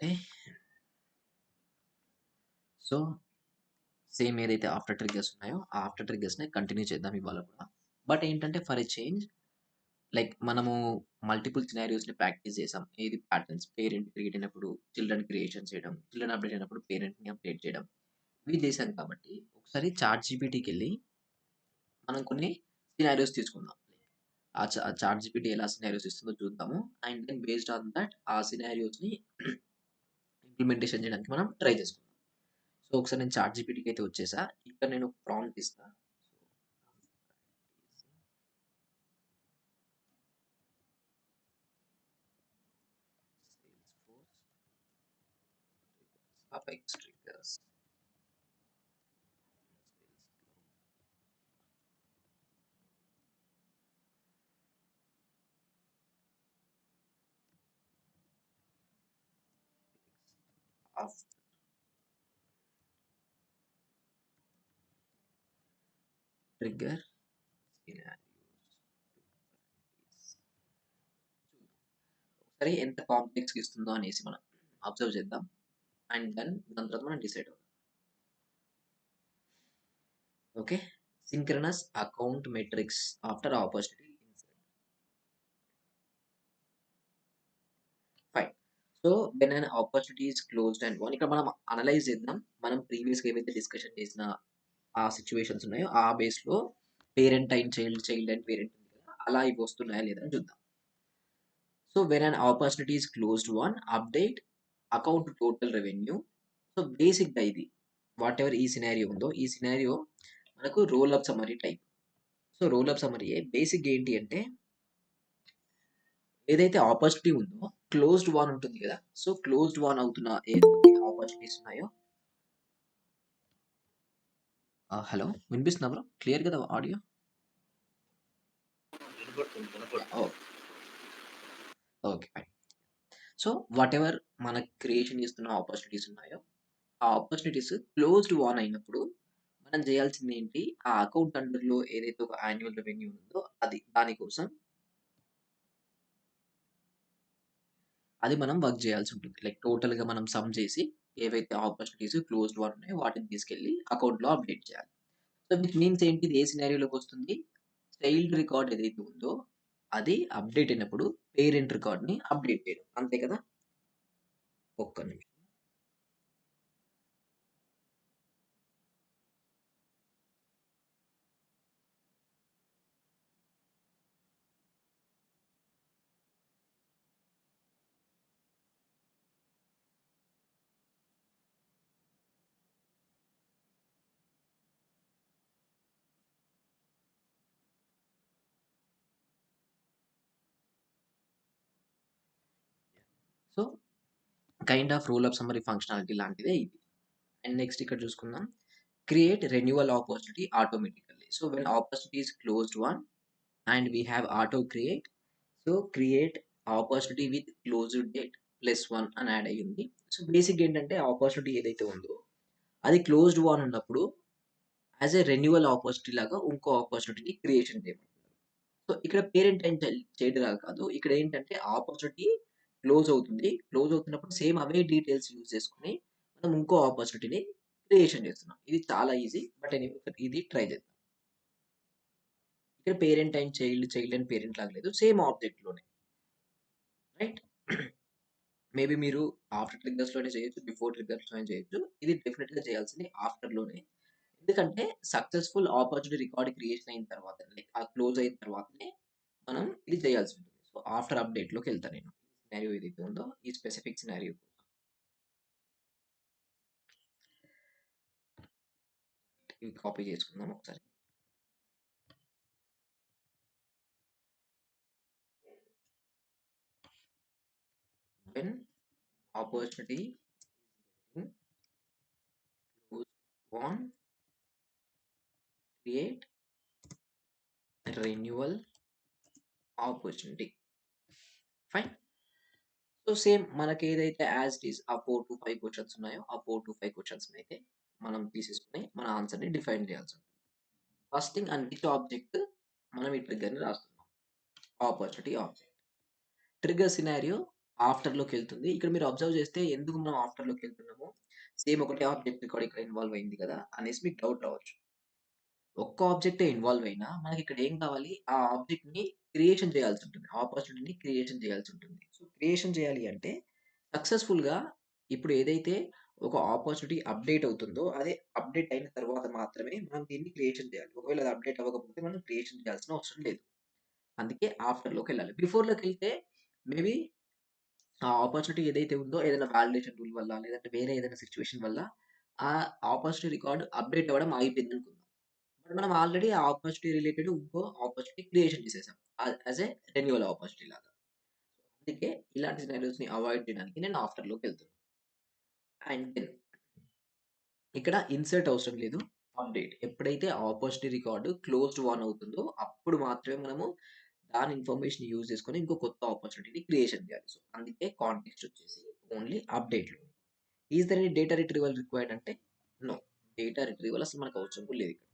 Okay. So, same ఏదైతే after triggers ఉన్నాయో, ఆ ఆఫ్టర్ ట్రిగ్గర్స్‌నే కంటిన్యూ చేద్దాం ఇవాళ కూడా. బట్ ఏంటంటే ఫర్ ఎ చేంజ్ లైక్ మనము మల్టిపుల్ సినారియోస్‌ని ప్రాక్టీస్ చేసాం. ఏది ప్యాటర్న్స్ పేరెంట్ క్రియేట్ అయినప్పుడు చిల్డ్రన్ క్రియేషన్ చేయడం, చిల్డ్రన్ అప్డేట్ అయినప్పుడు పేరెంట్‌ని అప్డేట్ చేయడం. ఇవి చేశాం కాబట్టి ఒకసారి చాట్‌జీపీటీకెళ్ళి మనం కొన్ని సినారియోస్ తీసుకుందాం. చాట్‌జీపీటీ ఎలా సినారియోస్ ఇస్తుందో చూద్దాము. And then based on that ఆ సినారియోస్‌ని ఇంప్లిమెంటేషన్ చేయడానికి మనం ట్రై చేసుకుందాం. సో, ఒకసారి నేను చాట్‌జీపీటీకైతే వచ్చేసా. ఇక్కడ నేను ప్రాంప్ట్ ఇస్తా. Salesforce apex triggers. Of trigger scenarios ఒకసారి ఎంత కాంప్లెక్స్‌గా ఇస్తుందో అనేసి మనం అబ్జర్వ్ చేద్దాం. అండ్ దెన్ దాని తర్వాత మనం డిసైడ్ అవుదాం. Okay. Synchronous account metrics after opportunity insert. Fine. So, when an opportunity is closed and won ఇక్కడ మనం అనలైజ్ చేద్దాం. మనం ప్రీవియస్‌గా ఏవైతే డిస్కషన్ చేసిన ఆ సిట్యుయేషన్స్ ఉన్నాయో ఆ బేస్‌లో parent and child, child and parent ఉంది కదా! అలా ఇవి వస్తున్నాయా లేదా అని చూద్దాం. So, when an opportunity is closed won update account total revenue. So, బేసిక్‌గా ఇది వాటెవర్ ఈ సినారియో ఉందో ఈ సినారియో మనకు roll up summary type. So, roll up సమ్మరీయే బేసిక్‌గా ఏంటి అంటే ఏదైతే ఆపర్చునిటీ ఉందో క్లోజ్డ్ వన్ ఉంటుంది కదా! సో, క్లోజ్డ్ వన్ అవుతున్న ఏదైతే ఆపర్చునిటీస్ ఉన్నాయో హలో వినిపిస్తుందా బ్రో? క్లియర్ కదా ఆడియో? ఓహ్! ఓకే. ఫైన్. సో, వాటెవర్ మన క్రియేషన్ చేస్తున్న ఆపర్చునిటీస్ ఉన్నాయో, ఆ ఆపర్చునిటీస్ క్లోజ్డ్ వన్ అయినప్పుడు మనం చేయాల్సిందేంటి? ఆ అకౌంట్ అండర్‌లో ఏదైతే ఒక యాన్యువల్ రెవెన్యూ ఉందో దాని కోసం అది మనం వర్క్ చేయాల్సుంటుంది. లైక్ టోటల్‌గా మనం సమ్ చేసి ఏవైతే ఆపర్చునిటీస్ క్లోజ్డ్ వన్ ఉన్నాయో వాటిని తీసుకెళ్ళి అకౌంట్‌లో అప్డేట్ చేయాలి. సో, విచ్ మీన్స్ ఏంటి? ఇది ఏ సినారియోలోకొస్తుంది? చైల్డ్ రికార్డ్ ఏదైతే ఉందో అది అప్డేట్ అయినప్పుడు పేరెంట్ రికార్డ్‌ని అప్డేట్ చేయడం. అంతే కదా! ఒక్క నిమిషం. So, kind of roll up summary functionality లాంటిదే ఇది. అండ్ నెక్స్ట్ ఇక్కడ చూసుకుందాం. Create renewal opportunity automatically. So, when opportunity is closed won and we have auto create. So, create opportunity with closed date +1 అని యాడ్ అయ్యింది. So, బేసిక్‌గా ఏంటంటే opportunity ఏదైతే ఉందో అది క్లోజ్డ్ వన్ ఉన్నప్పుడు యాస్ ఎ రెన్యువల్ ఆపర్చునిటీ లాగా ఇంకో ఆపర్చునిటీని క్రియేషన్ చేయమన్నారు. సో, ఇక్కడ పేరెంట్ అండ్ చైల్డ్ లాగా కాదు. ఇక్కడ ఏంటంటే ఆపర్చునిటీ క్లోజ్ అవుతుంది. క్లోజ్ అవుతున్నప్పుడు సేమ్ అవే డీటెయిల్స్ యూజ్ చేసుకొని మనం ఇంకో ఆపర్చునిటీని క్రియేషన్ చేస్తున్నాం. ఇది చాలా ఈజీ. బట్ ఎనీవే ఇది ట్రై చేద్దాం. ఇక్కడ parent and child, child and parent లాగా లేదు. సేమ్ ఆబ్జెక్ట్ లోనే. రైట్? మేబీ మీరు ఆఫ్టర్ ట్రిగ్గర్స్ లోనే చేయొచ్చు. బిఫోర్ ట్రిగ్గర్స్ లోనే చేయొచ్చు. ఇది డెఫినిట్‌గా చేయాల్సింది ఆఫ్టర్ లోనే. ఎందుకంటే సక్సెస్‌ఫుల్ ఆపర్చునిటీ రికార్డ్ క్రియేషన్ అయిన తర్వాత లైక్ ఆ క్లోజ్ అయిన తర్వాతనే మనం ఇది చేయాల్సి ఉంటుంది. సో, ఆఫ్టర్ అప్‌డేట్‌లోకెళ్తా నేను. సినారియో ఏదైతే ఉందో ఈ స్పెసిఫిక్ సినారియో ఇది కాపీ చేసుకుందాం ఒకసారి. When opportunity in closed won create renewal opportunity. Fine. So, same మనకేదైతే యాజ్ ఇట్ ఈస్ ఆ 4-5 క్వెషన్స్ ఉన్నాయో, ఆ 4-5 క్వెషన్స్‌నైతే మనం తీసేసుకొని మన ఆన్సర్‌ని డిఫైన్ చేయాల్సుంటుంది. First thing and which object మనం ఈ ట్రిగ్గర్‌ని రాస్తున్నాం. Opportunity object. ట్రిగ్గర్ సినారియో ఆఫ్టర్‌లోకి వెళ్తుంది. ఇక్కడ మీరు అబ్జర్వ్ చేస్తే ఎందుకు మనం ఆఫ్టర్‌లోకి వెళ్తున్నాము? సేమ్ ఒకటే ఆబ్జెక్ట్ రికార్డ్ ఇక్కడ ఇన్వాల్వ్ అయింది కదా! అనేసి మీకు డౌట్ రావచ్చు. ఒక్క ఆబ్జెక్టే ఇన్వాల్వ్ అయినా మనకిక్కడ ఏం కావాలి? ఆ ఆబ్జెక్ట్‌ని క్రియేషన్ చేయాల్సుంటుంది. ఆపర్చునిటీని క్రియేషన్ చేయాల్సుంటుంది. సో, క్రియేషన్ చేయాలి అంటే సక్సెస్‌ఫుల్‌గా ఇప్పుడు ఏదైతే ఒక ఆపర్చునిటీ అప్‌డేట్ అవుతుందో, అదే అప్‌డేట్ అయిన తర్వాత మాత్రమే మనం దీన్ని క్రియేషన్ చేయాలి. ఒకవేళ అది అప్‌డేట్ అవ్వకపోతే మనం క్రియేషన్ చేయాల్సిన అవసరం లేదు. అందుకే ఆఫ్టర్‌లోకెళ్ళాలి. బిఫోర్‌లోకెళ్తే మేబీ ఆ ఆపర్చునిటీ ఏదైతే ఉందో ఏదైనా వాలిడేషన్ టూల్ వల్ల, లేదంటే వేరే ఏదైనా సిట్యుయేషన్ వల్ల ఆ ఆపర్చునిటీ రికార్డ్ అప్‌డేట్ అవ్వడం ఆగిపోయిందనుకుందాం. బట్ మనం ఆల్రెడీ ఆ ఆపర్చునిటీ రిలేటెడ్ ఇంకో ఆపర్చునిటీ క్రియేషన్ చేసేసాం. యాస్ ఎ రెన్యువల్ ఆపర్చునిటీ లాగా. అందుకే ఇలాంటి సినారియోస్‌ని అవాయిడ్ చేయడానికి నేను ఆఫ్టర్‌లోకెళ్తున్నా. అండ్ దెన్ ఇక్కడ ఇన్సర్ట్ అవసరం లేదు. అప్డేట్. ఎప్పుడైతే ఆపర్చునిటీ రికార్డ్ క్లోజ్డ్ వన్ అవుతుందో అప్పుడు మాత్రమే మనము దాని ఇన్ఫర్మేషన్ యూజ్ చేసుకొని ఇంకో కొత్త ఆపర్చునిటీని క్రియేషన్ చేయాలి. సో, అందుకే కాంటెక్స్ట్ వచ్చేసి ఓన్లీ అప్డేట్‌లో. Is there any data retrieval required అంటే నో. డేటా రిట్రీవల్ అసలు మనకు అవసరం కూడా లేదు ఇక్కడ.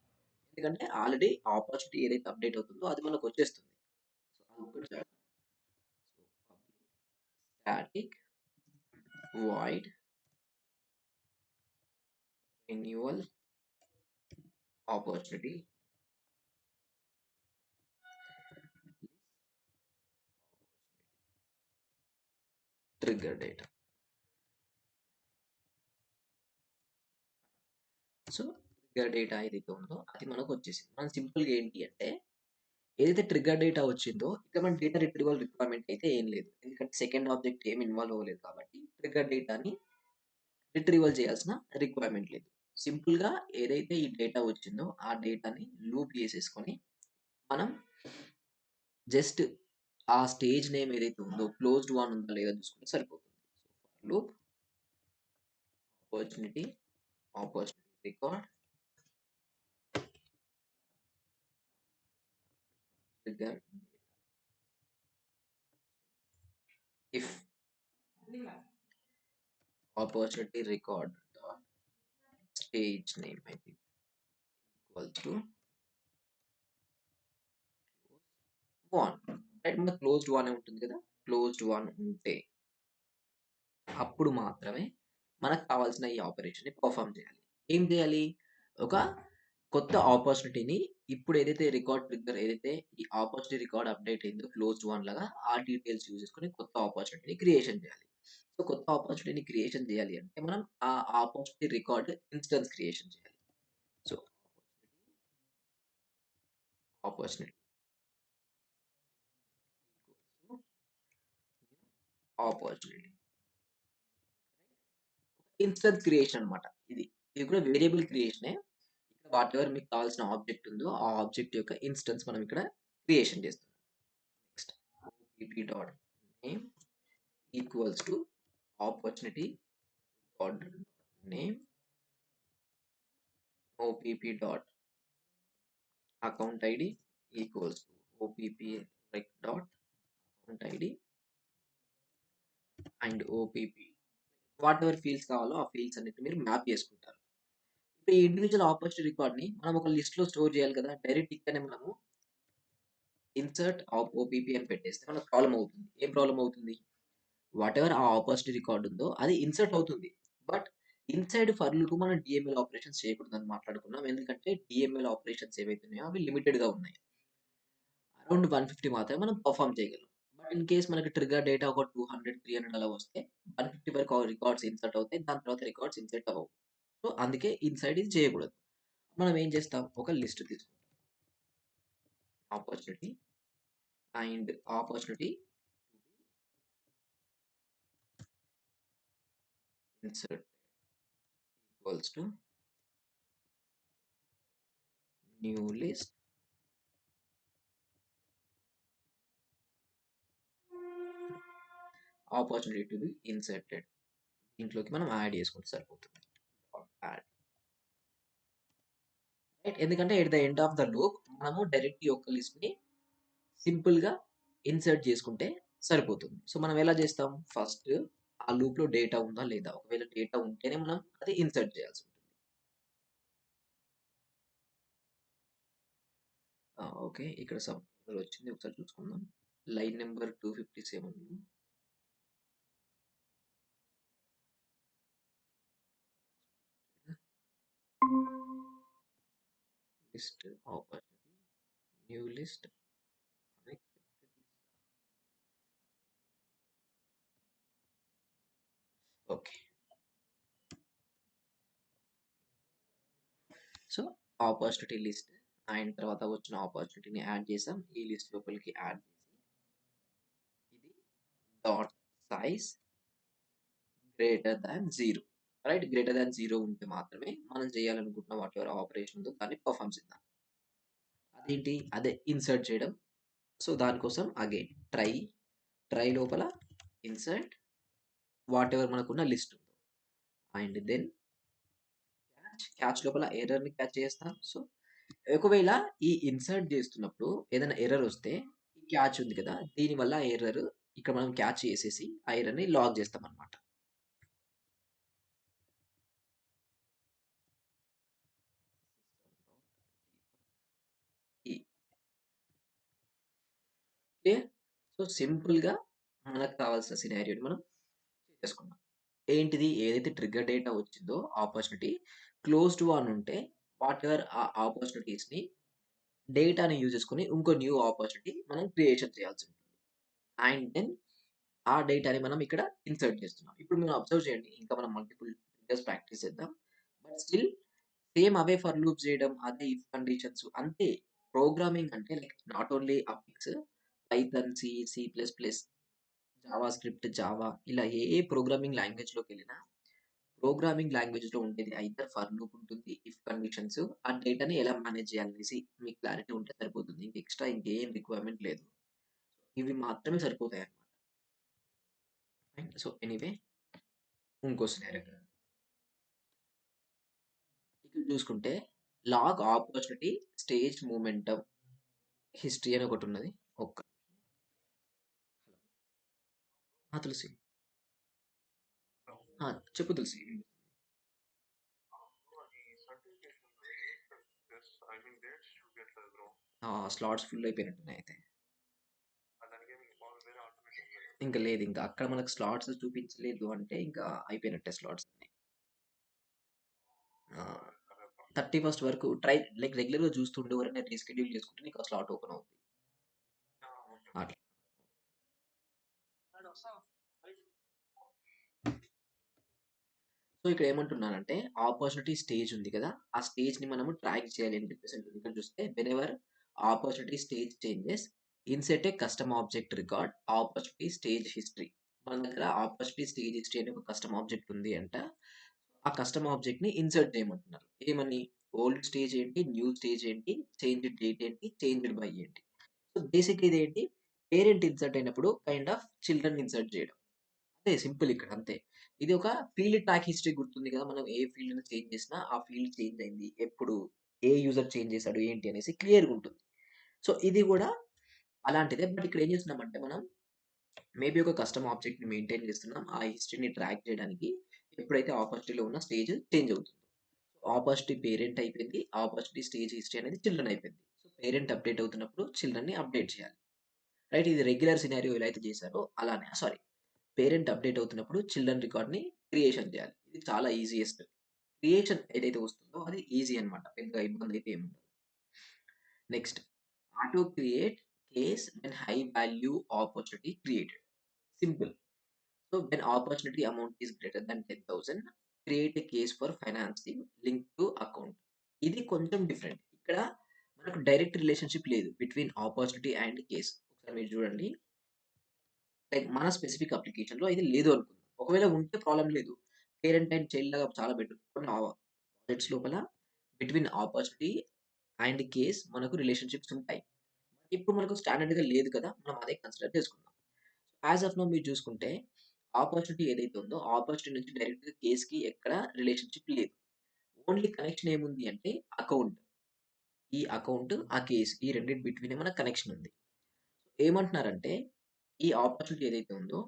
ఎందుకంటే ఆల్రెడీ ఆపర్చునిటీ ఏదైతే అప్డేట్ అవుతుందో అది మనకొచ్చేస్తుంది. సో, అదొక్కటి చాలు. So, public static void renewal opportunity trigger data. So, trigger data ఏదైతే ఉందో అది మనకొచ్చేసింది. మనం సింపుల్‌గా ఏంటి అంటే ఏదైతే ట్రిగ్గర్ డేటా వచ్చిందో ఇక మన డేటా రిట్రీవల్ రిక్వైర్మెంట్ అయితే ఏం లేదు. ఎందుకంటే సెకండ్ ఆబ్జెక్ట్ ఏమి ఇన్వాల్వ్ అవ్వలేదు కాబట్టి ట్రిగ్గర్ డేటాని రిట్రీవల్ చేయాల్సిన రిక్వైర్మెంట్ లేదు. సింపుల్‌గా ఏదైతే ఈ డేటా వచ్చిందో ఆ డేటాని లూప్ చేసేసుకొని మనం జస్ట్ ఆ స్టేజ్ నేమ్ ఏదైతే ఉందో క్లోజ్డ్ వన్ ఉందా లేదా చూసుకుంటే సరిపోతుంది. So, loop opportunity, opportunity record, trigger if opportunity record dot stage name అయితే ఈక్వల్ టు వన్. రైట్, మన క్లోజ్డ్ వన్ ఉంటుంది కదా! క్లోజ్డ్ వన్ ఉంటే అప్పుడు మాత్రమే మనకు కావాల్సిన ఈ ఆపరేషన్‌ని పెర్ఫార్మ్ చేయాలి. ఏం చేయాలి? ఒక కొత్త ఆపర్చునిటీని ఇప్పుడు ఏదైతే రికార్డ్ ట్రిగ్గర్ ఏదైతే ఈ ఆపర్చునిటీ రికార్డ్ అప్డేట్ అయిందో క్లోజ్డ్ వన్ లాగా ఆ డీటెయిల్స్ యూజ్ చేసుకొని కొత్త ఆపర్చునిటీని క్రియేషన్ చేయాలి. సో, కొత్త ఆపర్చునిటీని క్రియేషన్ చేయాలి అంటే మనం ఆ ఆపర్చునిటీ రికార్డ్ ఇన్‌స్టెన్స్ క్రియేషన్ చేయాలి. So, opportunity opportunity instance creation అన్నమాట ఇది. ఇది కూడా వేరియబుల్ క్రియేషనే. వాటెవర్ మీకు కావాల్సిన ఆబ్జెక్ట్ ఉందో, ఆ ఆబ్జెక్ట్ యొక్క ఇన్‌స్టెన్స్ మనం ఇక్కడ క్రియేషన్ చేస్తున్నాం. Next OPP dot name equals to opportunity record name OPP dot account ID equals to OPP rec dot account ID and OPP whatever fields కావాలో ఆ ఫీల్డ్స్ అన్నిటిని మీరు మ్యాప్ చేసుకుంటారు. ఇప్పుడు ఈ ఇండివిడ్యువల్ ఆపర్చునిటీ రికార్డ్‌ని మనం ఒక లిస్ట్‌లో స్టోర్ చేయాలి కదా! డైరెక్ట్ ఇక్కడనే మనము ఇన్సర్ట్ ఓపీపీ అని పెట్టేస్తే మనకు ప్రాబ్లమ్ అవుతుంది. ఏం ప్రాబ్లమ్ అవుతుంది? వాటెవర్ ఆ ఆపర్చునిటీ రికార్డ్ ఉందో అది ఇన్సర్ట్ అవుతుంది. బట్ ఇన్‌సైడ్ ఫర్ లూప్ మనం డీఎంఎల్ ఆపరేషన్స్ చేయకూడదని మాట్లాడుకున్నాం. ఎందుకంటే డీఎంఎల్ ఆపరేషన్స్ ఏవైతే ఉన్నాయో అవి లిమిటెడ్‌గా ఉన్నాయి. అరౌండ్ 150 మాత్రమే మనం పెర్ఫార్మ్ చేయగలం. బట్ ఇన్ కేస్ మనకి ట్రిగ్గర్ డేటా ఒక 200, 300 అలా వస్తే 150 వరకు రికార్డ్స్ ఇన్సర్ట్ అవుతాయి. దాని తర్వాత రికార్డ్స్ ఇన్సర్ట్ అవ్వవు. సో, అందుకే ఇన్‌సైడ్ ఇది చేయకూడదు. మనం ఏం చేస్తాం? ఒక లిస్ట్ తీసుకుంటాం. Opportunity and opportunity insert equals to new list opportunity to be inserted. దీంట్లోకి మనం యాడ్ చేసుకుంటే సరిపోతుంది. Add right. ఎందుకంటే at the end of the loop మనము డైరెక్ట్ ఈ యొక్క లిస్ట్‌ని సింపుల్‌గా ఇన్సర్ట్ చేసుకుంటే సరిపోతుంది. సో, మనం ఎలా చేస్తాం? ఫస్ట్ ఆ లూప్‌లో డేటా ఉందా లేదా? ఒకవేళ డేటా ఉంటేనే మనం అది ఇన్సర్ట్ చేయాల్సి ఉంటుంది. ఓకే. ఇక్కడ సమ్ ఎర్రర్ వచ్చింది. ఒకసారి చూసుకుందాం. లైన్ నంబర్ 257లో list opportunity new list okay. So opportunity list and తర్వాత వచ్చిన ఆపర్చునిటీని యాడ్ చేసాం ఈ లిస్ట్ లోపలికి యాడ్ చేసి ఇది dot size greater than zero, right? Greater than zero ఉంటే మాత్రమే మనం చేయాలనుకుంటున్న వాట్ ఎవర్ ఆపరేషన్ ఉందో దాన్ని పర్ఫామ్ చేద్దాం. అదేంటి? అదే ఇన్సర్ట్ చేయడం. సో దానికోసం అగైన్ ట్రై లోపల ఇన్సర్ట్ వాట్ ఎవర్ మనకున్న లిస్ట్ ఉందో అండ్ దెన్ క్యాచ్ లోపల ఎర్రర్ ని క్యాచ్ చేస్తాం. సో ఒకవేళ ఈ ఇన్సర్ట్ చేస్తున్నప్పుడు ఏదైనా ఎర్రర్ వస్తే ఈ క్యాచ్ ఉంది కదా, దీని వల్ల ఎర్రర్ ఇక్కడ మనం క్యాచ్ చేసేసి ఆ ఎర్రర్ ని లాక్ చేస్తాం అనమాట. సో సింపుల్ గా మనకు కావాల్సిన సినారియోని మనం చేసుకున్నాం. ఏంటిది? ఏదైతే ట్రిగ్గర్ డేటా వచ్చిందో ఆపర్చునిటీ క్లోజ్డ్ వన్ ఉంటే వాట్ ఎవర్ ఆ ఆపర్చునిటీస్ ని డేటాని యూజ్ చేసుకొని ఇంకో న్యూ ఆపర్చునిటీ మనం క్రియేషన్ చేయాల్సి ఉంటుంది. అండ్ దెన్ ఆ డేటాని మనం ఇక్కడ ఇన్సర్ట్ చేస్తున్నాం. ఇప్పుడు మీరు అబ్జర్వ్ చేయండి, ఇంకా మనం మల్టిపుల్ ట్రిగ్గర్స్ ప్రాక్టీస్ చేద్దాం. బట్ స్టిల్ సేమ్ అవే ఫర్ లూప్స్ చేయడం, అదే ఇఫ్ కండిషన్స్ అంతే. ప్రోగ్రామింగ్ అంటే like not only apex, Python, C plus plus, JavaScript, Java ఇలా ఏ ప్రోగ్రామింగ్ లాంగ్వేజ్ లోకి వెళ్ళినా ప్రోగ్రామింగ్ లాంగ్వేజ్ లో ఉండేది ఐదర్ ఫర్ లూప్ ఉంటుంది, ఇఫ్ కండిషన్స్, ఆ డేటాని ఎలా మేనేజ్ చేయాలనేసి మీకు క్లారిటీ ఉంటే సరిపోతుంది. ఇంక ఎక్స్ట్రా ఇంకేం రిక్వైర్మెంట్ లేదు. ఇవి మాత్రమే సరిపోతాయి అన్నమాట. సో ఎనీవే ఇంకో సినారియో ఇక్కడ చూసుకుంటే log opportunity stage momentum history అని ఒకటి ఉన్నది. ఒక్క తులసి చెప్పు తులసి. స్లాట్స్ ఫుల్ అయిపోయినట్టున్నాయి అయితే. ఇంకా లేదు, ఇంకా అక్కడ మనకు స్లాట్స్ చూపించలేదు అంటే ఇంకా అయిపోయినట్టే స్లాట్స్. 31st వరకు ట్రై లైక్ రెగ్యులర్గా చూస్తుండే ఎవరైనా రీస్కెడ్యూల్ చేసుకుంటే నీకు ఆ స్లాట్ ఓపెన్ అవుతుంది అట్లా. సో ఇక్కడ ఏమంటున్నానంటే ఆపర్చునిటీ స్టేజ్ ఉంది కదా, ఆ స్టేజ్ ని మనము ట్రాక్ చేయాలి అని చెప్పేసి ఉంటుంది. ఇక్కడ చూస్తే when ever opportunity stage changes INCET A custom object record opportunity stage history. మన దగ్గర ఆపర్చునిటీ స్టేజ్ హిస్టరీ అనే ఒక కస్టమ్ ఆబ్జెక్ట్ ఉంది అంట. ఆ కస్టమ్ ఆబ్జెక్ట్ ని ఇన్సర్ట్ చేయమంటున్నారు. ఏమని? ఓల్డ్ స్టేజ్ ఏంటి, న్యూ స్టేజ్ ఏంటి, చేంజ్ డేట్ ఏంటి, చేంజ్డ్ బై ఏంటి. సో బేసిక్ ఇది ఏంటి? పేరెంట్ ఇన్సర్ట్ అయినప్పుడు కైండ్ ఆఫ్ చిల్డ్రన్ ఇన్సర్ట్ చేయడం. అంతే సింపుల్ ఇక్కడ అంతే. ఇది ఒక ఫీల్డ్ ట్రాక్ హిస్టరీ గుర్తుంది కదా, మనం ఏ ఫీల్డ్ చేంజ్ చేసినా ఆ ఫీల్డ్ చేంజ్ అయింది ఎప్పుడు, ఏ యూజర్ చేంజ్ చేశాడు ఏంటి అనేసి క్లియర్గా ఉంటుంది. సో ఇది కూడా అలాంటిదే. బట్ ఇక్కడ ఏం చేస్తున్నామంటే మనం మేబీ ఒక కస్టమ్ ఆబ్జెక్ట్ ని మెయింటైన్ చేస్తున్నాం ఆ హిస్టరీని ట్రాక్ చేయడానికి. ఎప్పుడైతే ఆపర్చునిటీలో ఉన్న స్టేజ్ చేంజ్ అవుతుంది, ఆపర్చునిటీ పేరెంట్ అయిపోయింది, ఆపర్చునిటీ స్టేజ్ హిస్టరీ అనేది చిల్డ్రన్ అయిపోయింది. సో పేరెంట్ అప్డేట్ అవుతున్నప్పుడు చిల్డ్రన్ ని అప్డేట్ చేయాలి, రైట్? ఇది రెగ్యులర్ సినారియో ఎలా అయితే చేశారో అలానే. సారీ, పేరెంట్ అప్డేట్ అవుతున్నప్పుడు చిల్డ్రన్ రికార్డ్ ని క్రియేషన్ చేయాలి. ఇది చాలా ఈజియెస్ట్. క్రియేషన్ ఏదైతే వస్తుందో అది ఈజీ అన్నమాట, పెద్దగా ఇబ్బంది అయితే ఏముండదు. Next, auto create case when high value opportunity created. Simple. So when opportunity amount is greater than 10,000 create a case for financing link to account. ఇది కొంచెం డిఫరెంట్. ఇక్కడ మనకు డైరెక్ట్ రిలేషన్షిప్ లేదు బిట్వీన్ ఆపర్చునిటీ అండ్ కేస్. ఒకసారి మీరు చూడండి, like మన specific application లో ఇది లేదు అనుకుందాం. ఒకవేళ ఉంటే ప్రాబ్లం లేదు, పేరెంట్ అండ్ చైల్డ్ లాగా చాలా బెటర్. కొన్ని ప్రాజెక్ట్స్ లోపల బిట్వీన్ ఆపర్చునిటీ అండ్ కేస్ మనకు రిలేషన్షిప్స్ ఉంటాయి. ఇప్పుడు మనకు స్టాండర్డ్ గా లేదు కదా, మనం అదే కన్సిడర్ చేసుకుందాం. యాజ్ ఆఫ్ నో మీరు చూసుకుంటే ఆపర్చునిటీ ఏదైతే ఉందో ఆపర్చునిటీ నుంచి డైరెక్ట్ గా కేస్ కి ఎక్కడ రిలేషన్షిప్ లేదు. ఓన్లీ కనెక్షన్ ఏముంది అంటే అకౌంట్. ఈ అకౌంట్ ఆ కేస్ ఈ రెండింటి బిట్వీన్ మన కనెక్షన్ ఉంది. ఏమంటున్నారంటే ఈ ఆపర్చునిటీ ఏదైతే ఉందో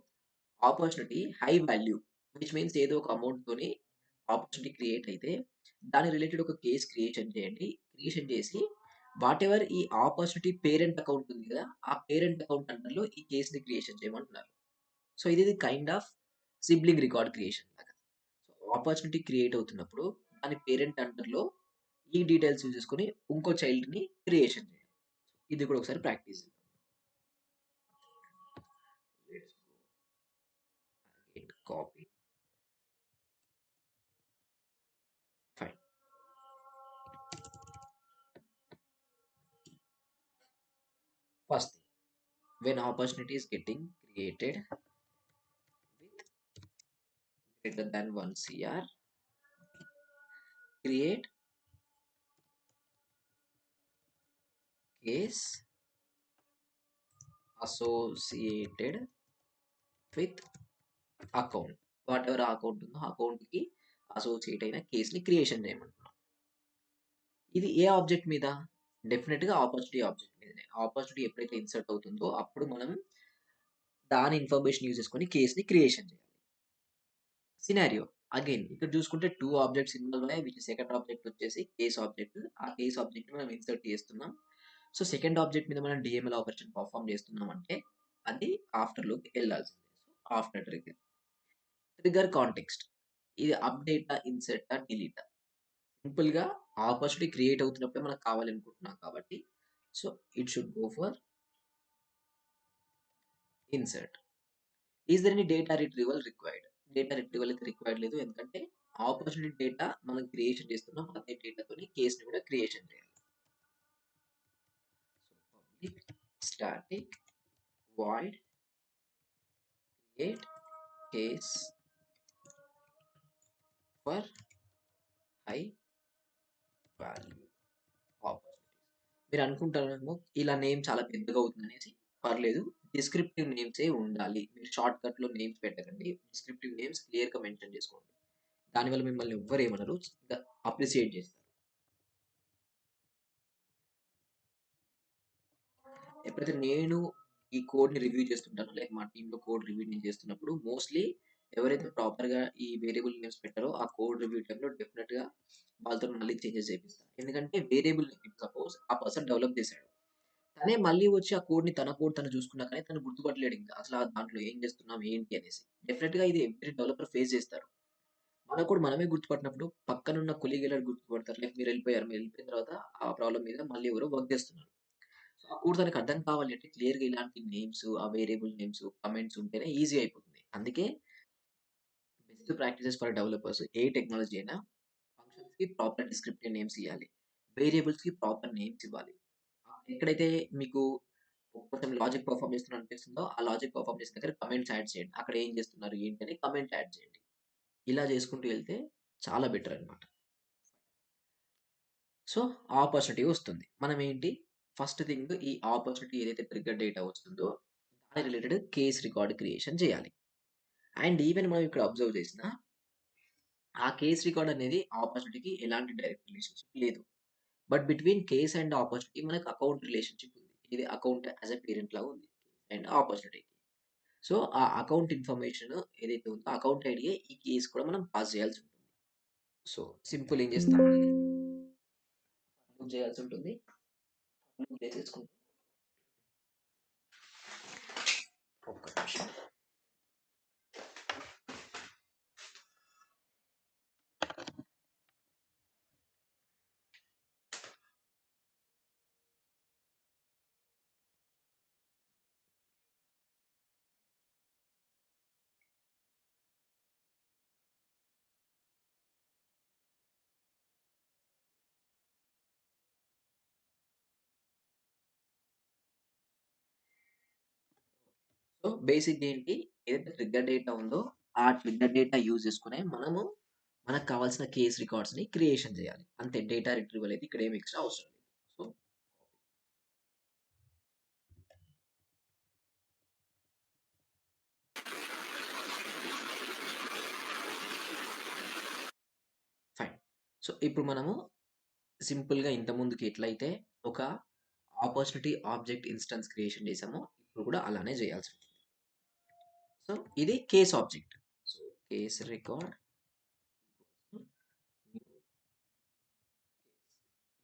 opportunity high value, which means ఏదో ఒక అమౌంట్ తోని ఆపర్చునిటీ క్రియేట్ అయితే దాని రిలేటెడ్ ఒక కేస్ క్రియేషన్ చేయండి. క్రియేషన్ చేసి వాట్ ఎవర్ ఈ ఆపర్చునిటీ పేరెంట్ అకౌంట్ ఉంది కదా, ఆ పేరెంట్ అకౌంట్ అండర్లో ఈ కేస్ ని క్రియేషన్ చేయమంటున్నారు. సో ఇది kind of sibling record creation లాగా. సో ఆపర్చునిటీ క్రియేట్ అవుతున్నప్పుడు దాని పేరెంట్ అండర్‌లో ఈ డీటెయిల్స్ యూజ్ చేసుకొని ఇంకో చైల్డ్‌ని క్రియేషన్ చేయాలి. ఇది కూడా ఒకసారి ప్రాక్టీస్ చేద్దాం. Let's go again copy fine. First thing, when opportunity is getting created with greater than 1 CR, create case associated with account. What ever account ఉందో ఆ అకౌంట్‌కి అసోసియేట్ అయిన కేస్‌ని క్రియేషన్ చేయమంటున్నాం. ఇది ఏ ఆబ్జెక్ట్ మీద? డెఫినిట్‌గా ఆపర్చునిటీ ఆబ్జెక్ట్ మీదనే. ఆపర్చునిటీ ఎప్పుడైతే ఇన్సర్ట్ అవుతుందో అప్పుడు మనం దాని ఇన్ఫర్మేషన్ యూజ్ చేసుకొని కేస్‌ని క్రియేషన్ చేయాలి. సినారియో అగైన్ ఇక్కడ చూసుకుంటే 2 ఆబ్జెక్ట్స్ ఇన్వాల్వ్ అయ్యాయి. వీటి సెకండ్ ఆబ్జెక్ట్ వచ్చేసి కేస్ ఆబ్జెక్ట్. ఆ కేస్ ఆబ్జెక్ట్‌ని మనం ఇన్సర్ట్ చేస్తున్నాం. సో, సెకండ్ ఆబ్జెక్ట్ మీద మనం డీఎంఎల్ ఆపరేషన్ పెర్ఫార్మ్ చేస్తున్నాం అంటే అది ఆఫ్టర్‌లోకి ఎళ్ళాల్సిందే. So, after trigger. Trigger context. ఇది అప్‌డేటా, ఇన్సర్టా, డిలీటా? సింపుల్‌గా ఆపర్చునిటీ క్రియేట్ అవుతున్నప్పుడే మనకు కావాలనుకుంటున్నాం కాబట్టి so, it should go for insert. Is there any data retrieval required? Data retrieval అయితే రిక్వైర్డ్ లేదు. ఎందుకంటే ఆపర్చునిటీ డేటా మనం క్రియేషన్ చేస్తున్నాం. అదే డేటాతోని కేస్‌ని కూడా క్రియేషన్ చేయాలి. So, public static void create case for high value opportunities. మీరు అనుకుంటారేమో ఇలా నేమ్ చాలా పెద్దగా అవుతుందనేసి. పర్లేదు. డిస్క్రిప్టివ్ నేమ్సే ఉండాలి. మీరు షార్ట్‌కట్‌లో నేమ్స్ పెట్టకండి. డిస్క్రిప్టివ్ నేమ్స్ క్లియర్‌గా మెన్షన్ చేసుకోండి. దానివల్ల మిమ్మల్ని ఎవ్వరు ఏమనరు. ఇంకా అప్రిషియేట్ చేస్తారు. ఎప్పుడైతే నేను ఈ కోడ్‌ని రివ్యూ చేస్తుంటానో, లైక్ మా టీమ్‌లో కోడ్ రివ్యూ నేను చేస్తున్నప్పుడు మోస్ట్‌లీ ఎవరైతే ప్రాపర్‌గా ఈ వేరియబుల్ నేమ్స్ పెట్టారో ఆ కోడ్ రివ్యూ టైమ్‌లో డెఫినిట్‌గా వాళ్ళతో మళ్ళీ చేంజెస్ చేపిస్తా. ఎందుకంటే వేరియబుల్ సపోజ్ ఆ పర్సన్ డెవలప్ చేసాడు. తనే మళ్ళీ వచ్చి ఆ కోడ్‌ని తన కోడ్ తను చూసుకున్నా కానీ తను గుర్తుపట్టలేడింకా. అసల దాంట్లో ఏం చేస్తున్నాం, ఏంటి అనేసి. డెఫినిట్‌గా ఇది ఎవ్రి డెవలపర్ ఫేస్ చేస్తారు. మన కోడ్ మనమే గుర్తుపట్టినప్పుడు పక్కనున్న కొలీగ్ ఎలా గుర్తుపడతారు? లైక్ మీరెళ్ళిపోయారు. మీరెళ్ళిపోయిన తర్వాత ఆ ప్రాబ్లమ్ మీద మళ్ళీ ఎవరో వర్క్ చేస్తున్నారు. సో, ఆ కోడ్ తనకు అర్థం కావాలి అంటే క్లియర్‌గా ఇలాంటి నేమ్స్, ఆ వేరియబుల్ నేమ్స్, కామెంట్స్ ఉంటేనే ఈజీ అయిపోతుంది. అందుకే best practices for developers A technology అయినా ఫంక్షన్స్‌కి ప్రాపర్ డిస్క్రిప్టివ్ నేమ్స్ ఇయ్యాలి. వేరియబుల్స్‌కి ప్రాపర్ నేమ్స్ ఇవ్వాలి. ఎక్కడైతే మీకు కొంచెం లాజిక్ పెర్ఫార్మ్ చేస్తున్నట్టు అనిపిస్తుందో, ఆ లాజిక్ పెర్ఫార్మ్ చేసిన దగ్గర కమెంట్స్ యాడ్ చేయండి. అక్కడ ఏం చేస్తున్నారు, ఏంటి అని కమెంట్ యాడ్ చేయండి. ఇలా చేసుకుంటూ వెళ్తే చాలా బెటర్ అన్నమాట. సో, ఆపర్చునిటీ వస్తుంది. మనం ఏంటి ఫస్ట్ థింగ్ ఈ ఆపర్చునిటీ ఏదైతే ట్రిగ్గర్ డేటా వస్తుందో, దాని రిలేటెడ్ కేస్ రికార్డ్ క్రియేషన్ చేయాలి. అండ్ ఈవెన్ మనం ఇక్కడ అబ్జర్వ్ చేసినా, ఆ కేస్ రికార్డ్ అనేది ఆపర్చునిటీకి ఎలాంటి డైరెక్ట్ రిలేషన్‌షిప్ లేదు. But between case and opportunity మనకు అకౌంట్ రిలేషన్‌షిప్ ఉంది. ఇది అకౌంట్ యాస్ ఎ పేరెంట్ లాగా ఉంది. అండ్ ఆపర్చునిటీకి. సో, ఆ అకౌంట్ ఇన్ఫర్మేషన్ ఏదైతే ఉందో అకౌంట్ ఐడీయే ఈ కేస్ కూడా మనం పాస్ చేయాల్సి ఉంటుంది. సో, సింపుల్ ఏం చేస్తాం చేయాల్సి ఉంటుంది. చేసేసుకుంటే ఒక్క నిమిషం. సో, బేసిక్‌గా ఏంటి ఏదైతే ట్రిగ్గర్ డేటా ఉందో ఆ ట్రిగ్గర్ డేటా యూజ్ చేసుకునే మనము మనకు కావాల్సిన కేస్ రికార్డ్స్‌ని క్రియేషన్ చేయాలి. అంతే డేటా రిట్రీవల్ అయితే ఇక్కడ ఏమి ఎక్స్‌ట్రా అవసరం లేదు. So, fine. సో, ఇప్పుడు మనము సింపుల్‌గా ఇంతకుముందుకి ఎట్లయితే ఒక ఆపర్చునిటీ ఆబ్జెక్ట్ ఇన్‌స్టాన్స్ క్రియేషన్ చేసామో ఇప్పుడు కూడా అలానే చేయాల్సి ఉంటుంది. సో, ఇది case object. So, case record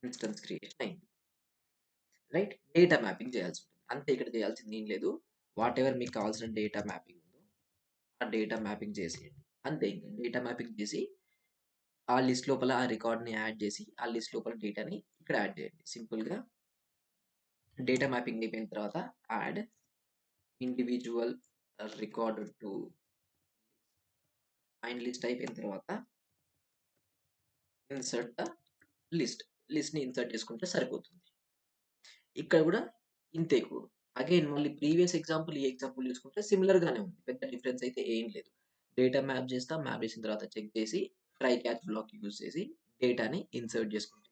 instance creation అయింది. రైట్? డేటా మ్యాపింగ్ చేయాల్సి ఉంటుంది. అంతే ఇక్కడ చేయాల్సింది ఏం లేదు. వాటెవర్ మీకు కావాల్సిన డేటా మ్యాపింగ్ ఉందో, ఆ డేటా మ్యాపింగ్ చేసేయండి. అంతే ఇంక డేటా మ్యాపింగ్ చేసి ఆ లిస్ట్ లోపల ఆ రికార్డ్‌ని యాడ్ చేసి, ఆ లిస్ట్ లోపల డేటాని ఇక్కడ యాడ్ చేయండి. సింపుల్‌గా డేటా మ్యాపింగ్ అయిపోయిన తర్వాత add individual record to and list అయిపోయిన తర్వాత ఇన్సర్ట్ ద లిస్ట్. లిస్ట్‌ని ఇన్సర్ట్ చేసుకుంటే సరిపోతుంది. ఇక్కడ కూడా ఇంతే కోడ్. అగైన్ మళ్ళీ ప్రీవియస్ ఎగ్జాంపుల్, ఈ ఎగ్జాంపుల్ చూసుకుంటే సిమిలర్ గానే ఉంది. పెద్ద డిఫరెన్స్ అయితే ఏం లేదు. డేటా మ్యాప్ చేస్తా. మ్యాప్ చేసిన తర్వాత చెక్ చేసి ట్రై క్యాచ్ బ్లాక్ యూజ్ చేసి డేటాని ఇన్సర్ట్ చేసుకుంటే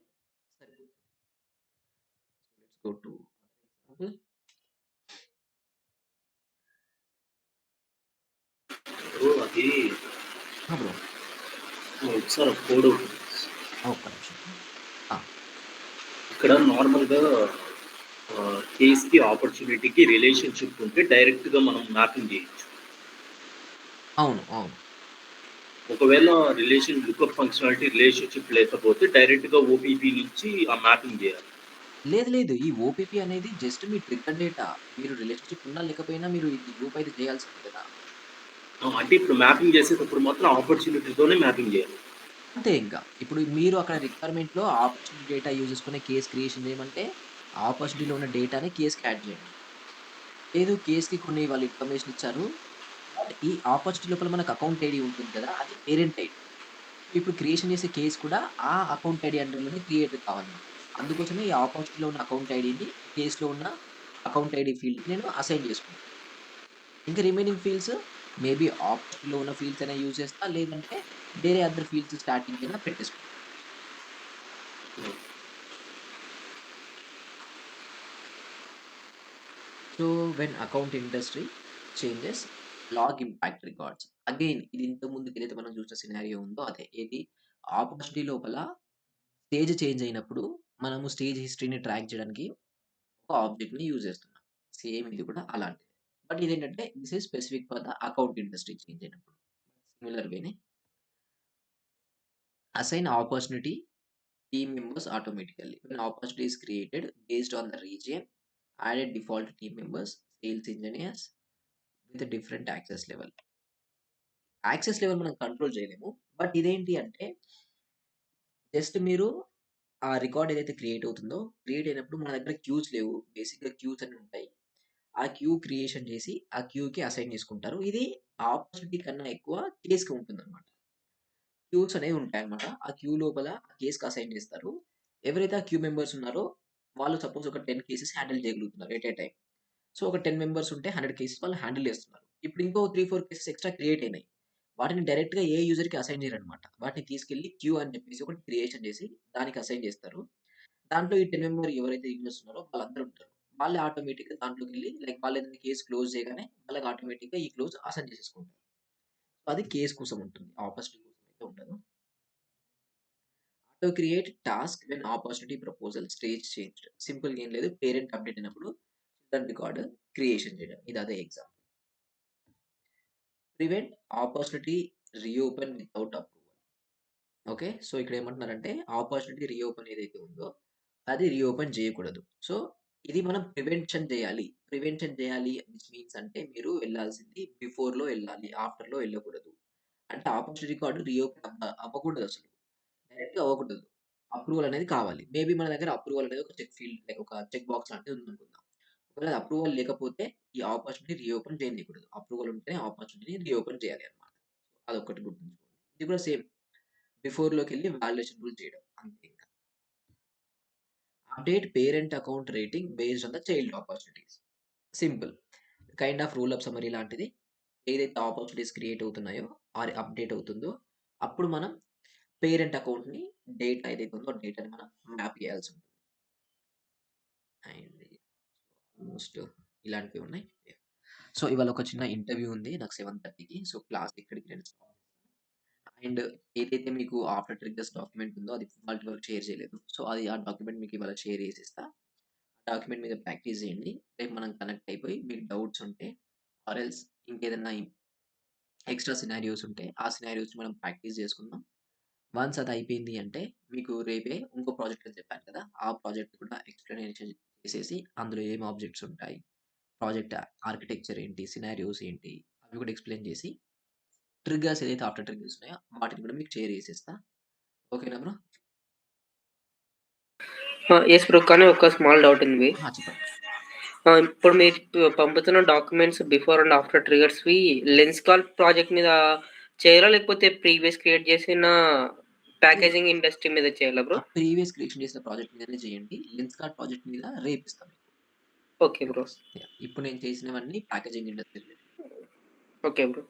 సరిపోతుంది. Let's go to example. Bro అది బ్రో ఒకసారి ఒక కోడ్ అవుతుంది. ఒక్క నిమిషం. ఆ, ఇక్కడ నార్మల్గా కేస్కి ఆపర్చునిటీకి రిలేషన్షిప్ ఉంటే డైరెక్ట్గా మనం మ్యాపింగ్ చేయొచ్చు. అవును, అవును. ఒకవేళ లుకప్ ఫంక్షనాలిటీ రిలేషన్షిప్ లేకపోతే డైరెక్ట్గా ఓపీపీ నుంచి ఆ మ్యాపింగ్ చేయాలి. లేదు, లేదు. ఈ ఓపీపీ అనేది జస్ట్ మీ ట్రిగ్గర్ డేటా. మీరు రిలేషన్‌షిప్ ఉన్నా లేకపోయినా మీరు ఇది లూప్ అయితే చేయాల్సిందే కదా! అంటే ఇప్పుడు మ్యాపింగ్ చేసేటప్పుడు మాత్రం ఆపర్చునిటీతోనే మ్యాపింగ్ చేయాలి. అంతే ఇంకా. ఇప్పుడు మీరు అక్కడ రిక్వైర్మెంట్‌లో ఆపర్చునిటీ డేటా యూజ్ చేసుకునే కేస్ క్రియేషన్ చేయమంటే, ఆపర్చునిటీలో ఉన్న డేటాని కేస్‌కి యాడ్ చేయండి. లేదు, కేస్‌కి కొన్ని వాళ్ళు ఇన్ఫర్మేషన్ ఇచ్చారు. బట్ ఈ ఆపర్చునిటీ లోపల మనకు అకౌంట్ ఐడీ ఉంటుంది కదా! అది పేరెంట్ ఐడీ. ఇప్పుడు క్రియేషన్ చేసే కేస్ కూడా ఆ అకౌంట్ ఐడీ అండర్‌లోనే క్రియేట్ కావాలన్నమాట. అందుకోసమే ఈ ఆపర్చునిటీలో ఉన్న అకౌంట్ ఐడీని కేస్‌లో ఉన్న అకౌంట్ ఐడీ ఫీల్డ్‌కి నేను అసైన్ చేసుకుంటా. ఇంకా రిమైనింగ్ ఫీల్డ్స్ మేబీ ఆపర్చునిటీలో ఉన్న ఫీల్డ్స్ అయినా యూజ్ చేస్తా. లేదంటే వేరే అదర్ ఫీల్డ్స్ స్టార్టింగ్ అయినా పెట్టేసుకుంటా. So when account industry changes log impact records. Again ఇది ఇంతకు ముందుకు ఏదైతే మనం చూసిన సినారియో ఉందో అదే. ఏది ఆపర్చునిటీ లోపల స్టేజ్ చేంజ్ అయినప్పుడు మనము స్టేజ్ హిస్టరీని ట్రాక్ చేయడానికి ఒక ఆబ్జెక్ట్‌ని యూజ్ చేస్తున్నాం. సేమ్ ఇది కూడా అలాంటిదే. బట్ ఇదేంటంటే this is specific for the account industry change అయినప్పుడు. సిమిలర్ వేనే assign opportunity team members automatically. When opportunity is created based on the region, added default team members, sales engineers with a different access level. Access level మనం control చేయలేము. But ఇదేంటి అంటే just మీరు ఆ record ఏదైతే create అవుతుందో, create అయినప్పుడు మన దగ్గర క్యూస్ లేవు. బేసిక్‌గా క్యూస్ అని ఉంటాయి. ఆ క్యూ క్రియేషన్ చేసి ఆ క్యూకి అసైన్ చేసుకుంటారు. ఇది ఆపర్చునిటీ కన్నా ఎక్కువ కేస్‌కి ఉంటుందన్నమాట. క్యూస్ అనేవి ఉంటాయన్నమాట. ఆ క్యూ లోపల ఆ కేస్‌కి అసైన్ చేస్తారు. ఎవరైతే ఆ క్యూ మెంబర్స్ ఉన్నారో వాళ్ళు సపోజ్ ఒక 10 కేసెస్ హ్యాండిల్ చేయగలుగుతున్నారు ఎట్ ఎ టైమ్. సో, ఒక 10 మెంబర్స్ ఉంటే 100 కేసెస్ వాళ్ళు హ్యాండిల్ చేస్తున్నారు. ఇప్పుడు ఇంకో 3, 4 కేసెస్ ఎక్స్‌ట్రా క్రియేట్ అయినాయి. వాటిని డైరెక్ట్‌గా ఏ యూజర్‌కి అసైన్ చేయరనమాట. వాటిని తీసుకెళ్ళి క్యూ అని చెప్పేసి ఒకటి క్రియేషన్ చేసి దానికి అసైన్ చేస్తారు. దాంట్లో ఈ 10 మెంబర్ ఎవరైతే యూజర్స్ ఉన్నారో వాళ్ళందరూ ఉంటారు. వాళ్ళే ఆటోమేటిక్‌గా దాంట్లోకెళ్ళి లైక్ వాళ్ళేదైనా కేస్ క్లోజ్ చేయగానే వాళ్ళకి ఆటోమేటిక్‌గా ఈ క్లోజ్ అసైన్ చేసేసుకుంటారు. సో, అది కేస్ కోసం ఉంటుంది. ఆపర్చునిటీ కోసం అయితే ఉండదు. Auto create task when opportunity proposal stage changed. సింపుల్‌గా ఏం లేదు. పేరెంట్ అప్డేట్ అయినప్పుడు చిల్డ్రన్ రికార్డ్ క్రియేషన్ చేయడం. ఇది అదే example. Prevent opportunity reopen without approval. Okay. So, ఇక్కడ ఏమంటున్నారంటే ఆపర్చునిటీ రీఓపెన్ ఏదైతే ఉందో అది రీఓపెన్ చేయకూడదు. సో, ఇది మనం ప్రివెన్షన్ చేయాలి. ప్రివెన్షన్ చేయాలి విచ్ మీన్స్ అంటే మీరు వెళ్ళాల్సింది బిఫోర్‌లో ఎళ్ళాలి. ఆఫ్టర్‌లో ఎళ్ళకూడదు. అంటే ఆపర్చునిటీ రికార్డ్ రీఓపెన్ అవ్వకూడదసలు. డైరెక్ట్‌గా అవ్వకూడదు. అప్రూవల్ అనేది కావాలి. మేబీ మన దగ్గర అప్రూవల్ అనేది ఒక చెక్ ఫీల్డ్ లైక్ ఒక చెక్ బాక్స్ లాంటిది ఉందనుకుందాం. ఒకవేళ అప్రూవల్ లేకపోతే ఈ ఆపర్చునిటీ రీఓపెన్ చేయనీయకూడదు. అప్రూవల్ ఉంటేనే ఆపర్చునిటీని రీఓపెన్ చేయాలి అన్నమాట. అదొక్కటి గుర్తుంచుకోండి. ఇది కూడా సేమ్ బిఫోర్‌లోకెళ్ళి వాలిడేషన్ రూల్ చేయడం అంతే ఇంకా. Update parent account rating based on the child opportunities. Simple. Kind of rule of summary లాంటిది. ఏదైతే ఆపర్చునిటీస్ క్రియేట్ అవుతున్నాయో ఆర్ అప్డేట్ అవుతుందో అప్పుడు మనం పేరెంట్ అకౌంట్‌ని డేటా ఏదైతే ఉందో డేటాని మనం మ్యాప్ చేయాల్సి ఉంటుంది. అండ్ ఆల్మోస్ట్ ఇలాంటివి ఉన్నాయి. సో, ఇవాళ ఒక చిన్న ఇంటర్వ్యూ ఉంది నాకు 7:30కి. సో, క్లాస్ ఇక్కడికి నేను స్టాప్ చేస్తాను. అండ్ ఏదైతే మీకు ఆఫ్టర్ ట్రిగ్గర్స్ డాక్యుమెంట్ ఉందో అది ఇవాల్టి వరకు షేర్ చేయలేదు. సో, అది ఆ డాక్యుమెంట్ మీకు ఇవాళ షేర్ చేసేస్తా. డాక్యుమెంట్ మీద ప్రాక్టీస్ చేయండి. రేపు మనం కనెక్ట్ అయిపోయి మీకు డౌట్స్ ఉంటే ఆర్ ఎల్స్ ఇంకేదన్నా ఎక్స్‌ట్రా సినారియోస్ ఉంటే ఆ సినారియోస్‌ని మనం ప్రాక్టీస్ చేసుకుందాం. వన్స్ అది అయిపోయింది అంటే మీకు రేపే ఇంకో ప్రాజెక్ట్ అని చెప్పాను కదా! ఆ ప్రాజెక్ట్ కూడా ఎక్స్‌ప్లనేషన్ చేసేసి అందులో ఏం ఆబ్జెక్ట్స్ ఉంటాయి, ప్రాజెక్ట్ ఆర్కిటెక్చర్ ఏంటి, సినారియోస్ ఏంటి అవి కూడా ఎక్స్‌ప్లెయిన్ చేసి ట్రిగ్గర్స్ ఏదైతే ఆఫ్టర్ ట్రిగ్గర్స్ ఉన్నాయో వాటిని కూడా మీకు షేర్ చేసేస్తా. ఓకేనా బ్రో? Yes bro. కానీ ఒక స్మాల్ డౌట్ ఉంది. చెప్పండి. ఇప్పుడు మీరు పంపుతున్న డాక్యుమెంట్స్ బిఫోర్ అండ్ ఆఫ్టర్ ట్రిగ్గర్స్‌వి లెన్స్‌కార్ట్ ప్రాజెక్ట్ మీద చేయాలా? లేకపోతే ప్రీవియస్ క్రియేట్ చేసిన ప్యాకేజింగ్ ఇండస్ట్రీ మీద చేయాలా బ్రో? ప్రీవియస్ క్రియేషన్ చేసిన ప్రాజెక్ట్ మీదనే చేయండి. లెన్స్‌కార్ట్ ప్రాజెక్ట్ మీద రేపిస్తాం మీకు. Okay bro. ఇప్పుడు నేను చేసినవన్నీ packaging industry related. Okay bro.